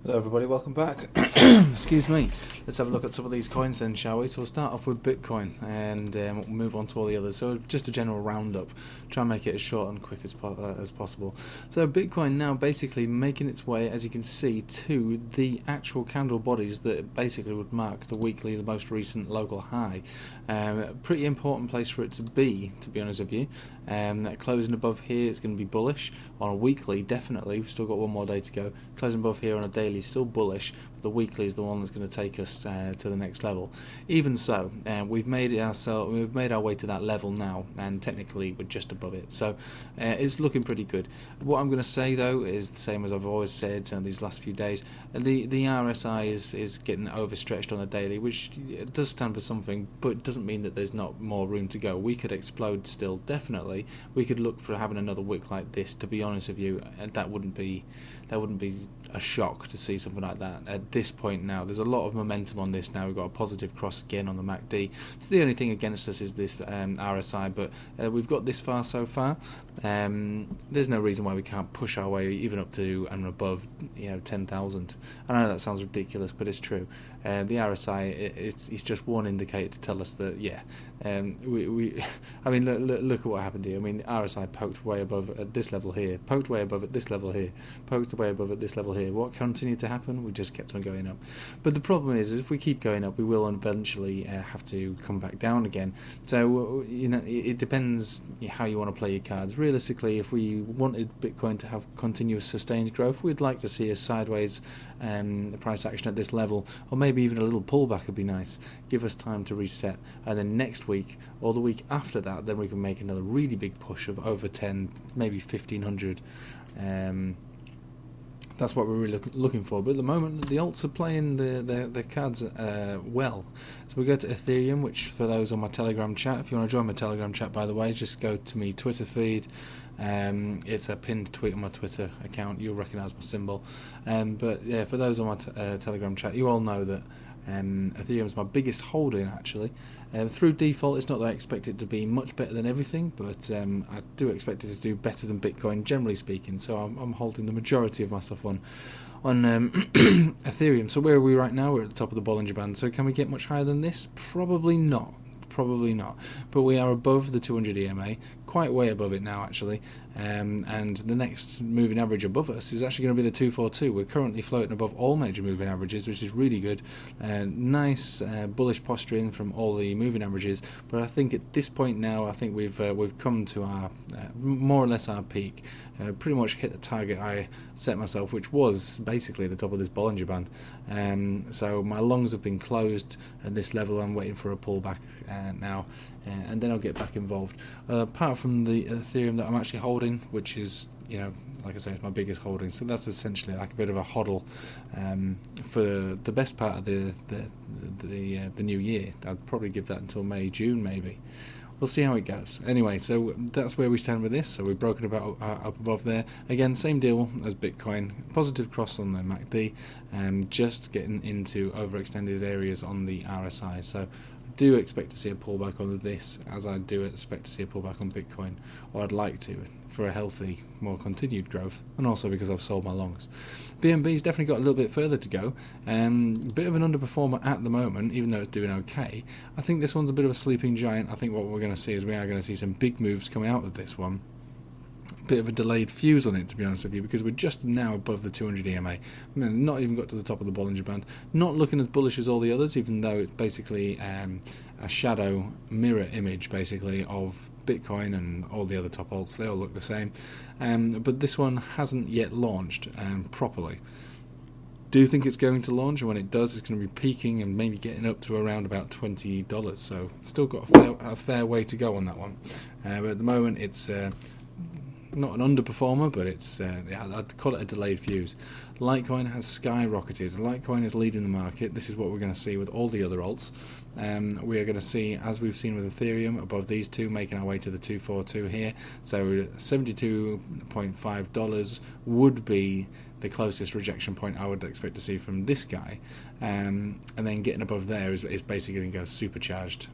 Hello everybody, welcome back. Excuse me. Let's have a look at some of these coins then, shall we? So we'll start off with Bitcoin and we'll move on to all the others. So just a general roundup, try and make it as short and quick as possible. So Bitcoin now basically making its way, as you can see, to the actual candle bodies that basically would mark the weekly, the most recent local high. Pretty important place for it to be honest with you. Closing above here is going to be bullish. On a weekly, definitely, we've still got one more day to go. Closing above here on a daily, still bullish, but the weekly is the one that's going to take us to the next level. Even so, we've made our way to that level now, and technically we're just above it. So it's looking pretty good. What I'm going to say though is the same as I've always said these last few days. The RSI is getting overstretched on a daily, which does stand for something, but it doesn't mean that there's not more room to go. We could explode still, definitely. We could look for having another wick like this. To be honest with you, and that wouldn't be a shock to see something like that at this point. Now there's a lot of momentum on this. Now we've got a positive cross again on the MACD. So the only thing against us is this RSI, but we've got this far so far. There's no reason why we can't push our way even up to and above 10,000. I know that sounds ridiculous, but it's true. The RSI it's just one indicator to tell us that I mean look at what happened here. I mean, RSI poked way above at this level here, poked way above at this level here, poked way above at this level here. What continued to happen? We just kept on going up. But the problem is if we keep going up, we will eventually have to come back down again. So it depends how you want to play your cards. Realistically, if we wanted Bitcoin to have continuous sustained growth, we'd like to see a sideways price action at this level, or maybe even a little pullback would be nice. Give us time to reset, and then next week or the week after that, then we can make another really big push of over 10, maybe 1,500. That's what we're really looking for. But at the moment, the alts are playing the cards well. So we go to Ethereum, which for those on my Telegram chat, if you want to join my Telegram chat, by the way, just go to my Twitter feed. It's a pinned tweet on my Twitter account. You'll recognise my symbol. But yeah, for those on my Telegram chat, you all know that Ethereum is my biggest holding actually. Through default, it's not that I expect it to be much better than everything, but I do expect it to do better than Bitcoin, generally speaking. So I'm holding the majority of my stuff on Ethereum. So where are we right now? We're at the top of the Bollinger Band. So can we get much higher than this? Probably not. But we are above the 200 EMA, quite way above it now actually, and the next moving average above us is actually going to be the 242. We're currently floating above all major moving averages, which is really good. Nice bullish posturing from all the moving averages, but I think at this point now, I think we've come to our more or less our peak. Pretty much hit the target I set myself, which was basically the top of this Bollinger Band. So my longs have been closed at this level. I'm waiting for a pullback now, and then I'll get back involved. Apart from the Ethereum that I'm actually holding, which is, like I say, it's my biggest holding. So that's essentially like a bit of a hodl for the best part of the new year. I'd probably give that until May, June maybe. We'll see how it goes. Anyway, so that's where we stand with this. So we've broken about up above there. Again, same deal as Bitcoin. Positive cross on the MACD, and just getting into overextended areas on the RSI. So I do expect to see a pullback on this, as I do expect to see a pullback on Bitcoin, or I'd like to, for a healthy, more continued growth, and also because I've sold my longs. BNB's definitely got a little bit further to go. Bit of an underperformer at the moment, even though it's doing okay. I think this one's a bit of a sleeping giant. I think what we're going to see is we are going to see some big moves coming out of this one. Bit of a delayed fuse on it, to be honest with you, because we're just now above the 200 EMA. Not even got to the top of the Bollinger Band. Not looking as bullish as all the others, even though it's basically a shadow mirror image, basically, of Bitcoin and all the other top alts. They all look the same, but this one hasn't yet launched properly. Do think it's going to launch, and when it does, it's going to be peaking and maybe getting up to around about $20. So still got a fair way to go on that one. But at the moment, it's not an underperformer, but it's I'd call it a delayed fuse. Litecoin has skyrocketed. Litecoin is leading the market. This is what we're going to see with all the other alts. We are going to see, as we've seen with Ethereum, above these two, making our way to the 242 here. So $72.5 would be the closest rejection point I would expect to see from this guy, and then getting above there is basically going to go supercharged.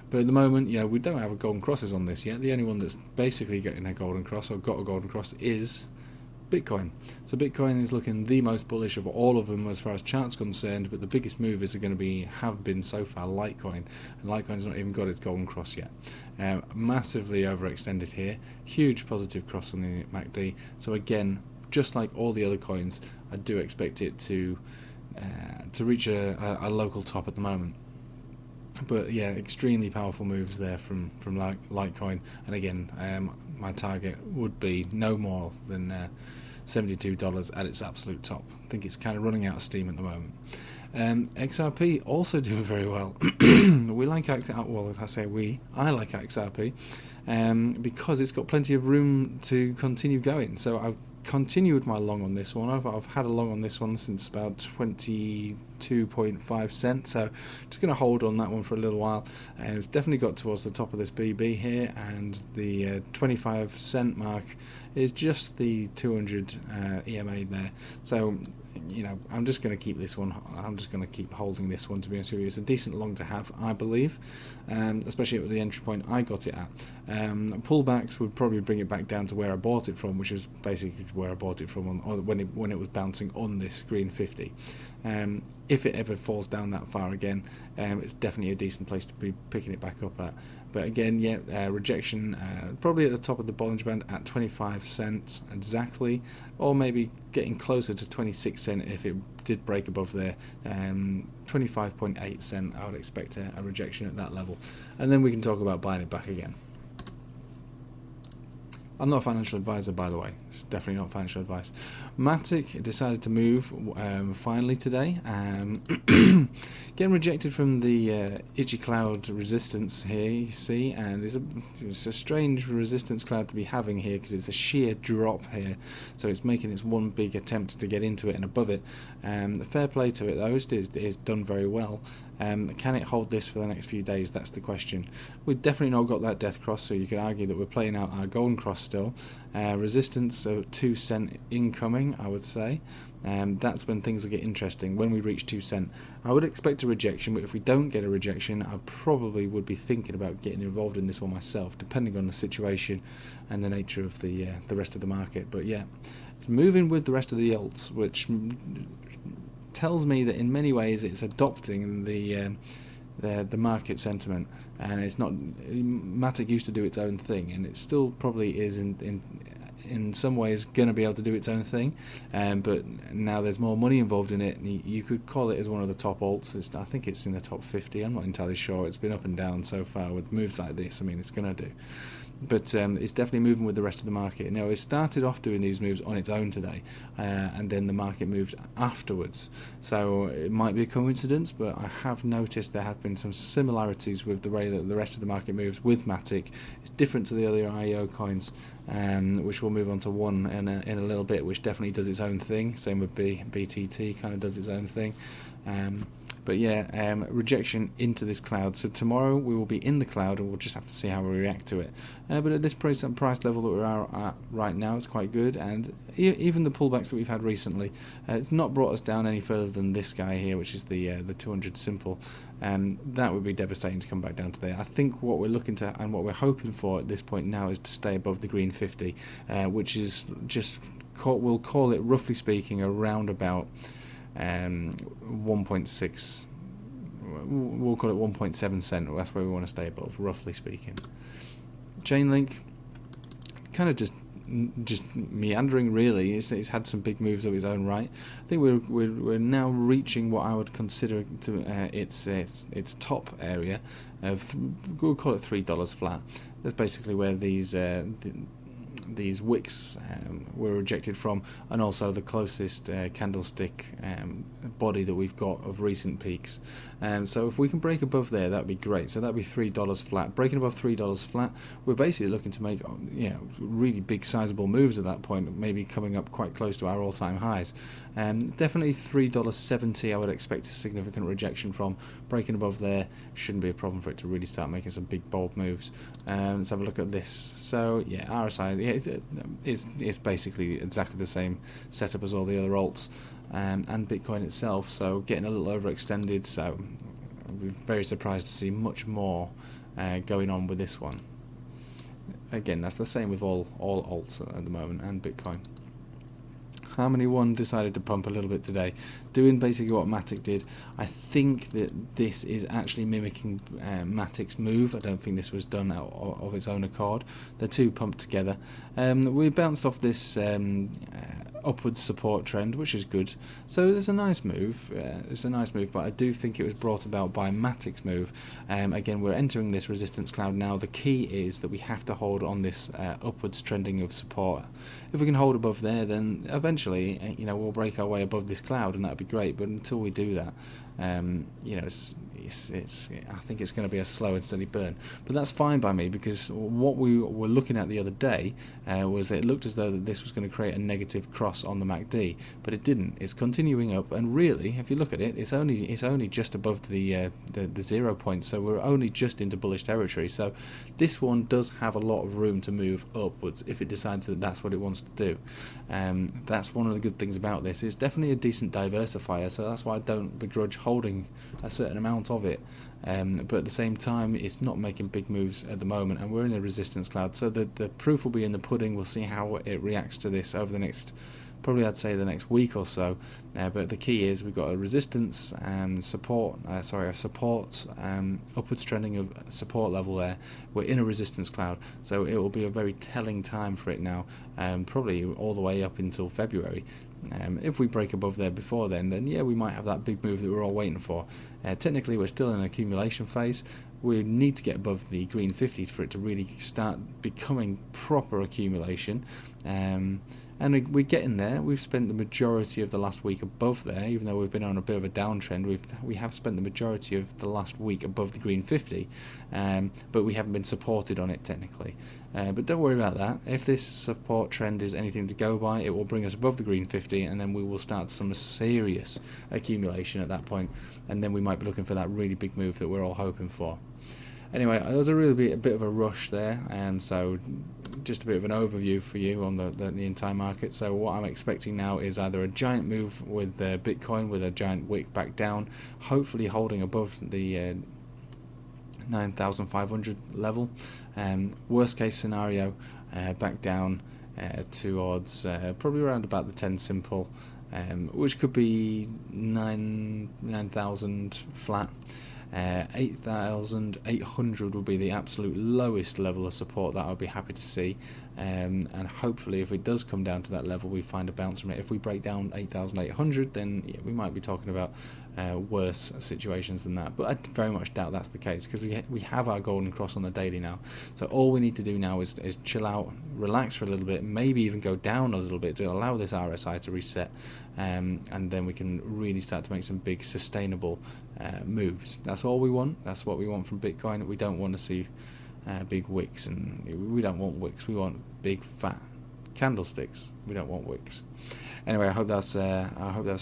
But at the moment, we don't have a golden crosses on this yet. The only one that's basically getting a golden cross or got a golden cross is Bitcoin. So Bitcoin is looking the most bullish of all of them as far as chart's concerned, but the biggest movers are going to have been so far Litecoin, and Litecoin's not even got its golden cross yet. Massively overextended here, huge positive cross on the MACD. So again, just like all the other coins, I do expect it to reach a local top at the moment. But yeah, extremely powerful moves there from Litecoin, and again, my target would be no more than $72 at its absolute top. I think it's kind of running out of steam at the moment. XRP also doing very well. We like XRP. Well, I like XRP because it's got plenty of room to continue going. So I've continued my long on this one. I've had a long on this one since about 22.5 cents, so just going to hold on that one for a little while. It's definitely got towards the top of this BB here, and the 25 cent mark is just the 200 EMA there. So I'm just going to keep this one. I'm just going to keep holding this one, to be honest with you. It's a decent long to have, I believe, especially at the entry point I got it at. Pullbacks would probably bring it back down to where I bought it from, which is basically where I bought it from when it was bouncing on this green 50. If it ever falls down that far again, it's definitely a decent place to be picking it back up at. But again, rejection probably at the top of the Bollinger Band at 25 cents exactly, or maybe getting closer to 26 cents if it did break above there. 25.8 cents, I would expect a rejection at that level, and then we can talk about buying it back again. I'm not a financial advisor, by the way. It's definitely not financial advice. Matic decided to move finally today. Getting rejected from the itchy cloud resistance here, you see, and it's a strange resistance cloud to be having here because it's a sheer drop here. So it's making its one big attempt to get into it and above it. The fair play to it, though, is done very well. Can it hold this for the next few days? That's the question. We've definitely not got that death cross, so you could argue that we're playing out our golden cross still. Resistance of 2 cent incoming, I would say. That's when things will get interesting, when we reach 2 cent. I would expect a rejection, but if we don't get a rejection, I probably would be thinking about getting involved in this one myself, depending on the situation and the nature of the rest of the market. But yeah, it's moving with the rest of the alts, which tells me that in many ways it's adopting the market sentiment, and it's not. Matic used to do its own thing, and it still probably is in some ways going to be able to do its own thing, but now there's more money involved in it, and you could call it as one of the top alts. I think it's in the top 50. I'm not entirely sure. It's been up and down so far with moves like this. I mean, it's going to do. But it's definitely moving with the rest of the market. Now, it started off doing these moves on its own today, and then the market moved afterwards. So it might be a coincidence, but I have noticed there have been some similarities with the way that the rest of the market moves with Matic. It's different to the other IEO coins, which we'll move on to one in a little bit, which definitely does its own thing. Same with BTT, kind of does its own thing. But yeah, rejection into this cloud. So tomorrow we will be in the cloud, and we'll just have to see how we react to it. But at this price level that we're at right now, it's quite good. And even the pullbacks that we've had recently, it's not brought us down any further than this guy here, which is the 200 simple. That would be devastating to come back down to there. I think what we're looking to and what we're hoping for at this point now is to stay above the green 50, which is just we'll call it, roughly speaking, around about 1.6, we'll call it 1.7 cent. That's where we want to stay above, roughly speaking. Chainlink, kind of just meandering, really. It's had some big moves of its own right. I think we're now reaching what I would consider to its top area of, we'll call it $3 flat. That's basically where these wicks were rejected from, and also the closest candlestick body that we've got of recent peaks. So if we can break above there, that'd be great. So that'd be $3 flat. Breaking above $3 flat, we're basically looking to make really big sizable moves at that point, maybe coming up quite close to our all-time highs. Definitely $3.70 I would expect a significant rejection from. Breaking above there shouldn't be a problem for it to really start making some big bold moves. Let's have a look at this. So yeah, RSI, it's basically exactly the same setup as all the other alts, and Bitcoin itself, so getting a little overextended, so I'd be very surprised to see much more going on with this one. Again, that's the same with all alts at the moment, and Bitcoin. Harmony 1 decided to pump a little bit today, doing basically what Matic did. I think that this is actually mimicking Matic's move. I don't think this was done of its own accord. The two pumped together. We bounced off this upwards support trend, which is good. So it's a nice move. But I do think it was brought about by Matic's move. Again, we're entering this resistance cloud now. The key is that we have to hold on this upwards trending of support. If we can hold above there, then eventually, we'll break our way above this cloud, and that'd be great. But until we do that, I think it's going to be a slow and steady burn. But that's fine by me, because what we were looking at the other day was that it looked as though that this was going to create a negative cross on the MACD, but it didn't. It's continuing up, and really, if you look at it, it's only just above the 0 point, so we're only just into bullish territory. So this one does have a lot of room to move upwards if it decides that that's what it wants to do. That's one of the good things about this. It's definitely a decent diversifier, so that's why I don't begrudge holding a certain amount of it. But at the same time, it's not making big moves at the moment, and we're in a resistance cloud, so the proof will be in the pudding. We'll see how it reacts to this over the next, probably I'd say the next week or so. But the key is we've got a resistance support, upwards trending of support level there. We're in a resistance cloud, so it will be a very telling time for it now, probably all the way up until February. If we break above there before then yeah, we might have that big move that we're all waiting for. Technically, we're still in an accumulation phase. We need to get above the green 50 for it to really start becoming proper accumulation. And we're getting there. We've spent the majority of the last week above there, even though we've been on a bit of a downtrend. We have spent the majority of the last week above the green 50, but we haven't been supported on it technically. But don't worry about that. If this support trend is anything to go by, it will bring us above the green 50, and then we will start some serious accumulation at that point, and then we might be looking for that really big move that we're all hoping for. Anyway, there was a bit of a rush there, so just a bit of an overview for you on the entire market. So what I'm expecting now is either a giant move with Bitcoin with a giant wick back down, hopefully holding above the 9,500 level. Worst case scenario, back down towards probably around about the 10 simple, which could be 9,000 flat. 8,800 would be the absolute lowest level of support that I would be happy to see, and hopefully if it does come down to that level, we find a bounce from it. If we break down 8,800, then yeah, we might be talking about worse situations than that, but I very much doubt that's the case, because we have our golden cross on the daily now. So all we need to do now is chill out, relax for a little bit, maybe even go down a little bit to allow this RSI to reset, and then we can really start to make some big sustainable moves. That's all we want. That's what we want from Bitcoin. We don't want to see big wicks, and we don't want wicks. We want big fat candlesticks. We don't want wicks. Anyway, I hope that's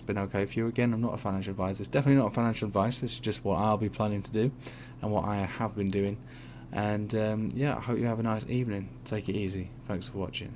been okay for you. Again, I'm not a financial advisor. It's definitely not financial advice. This is just what I'll be planning to do and what I have been doing. And yeah, I hope you have a nice evening. Take it easy. Thanks for watching.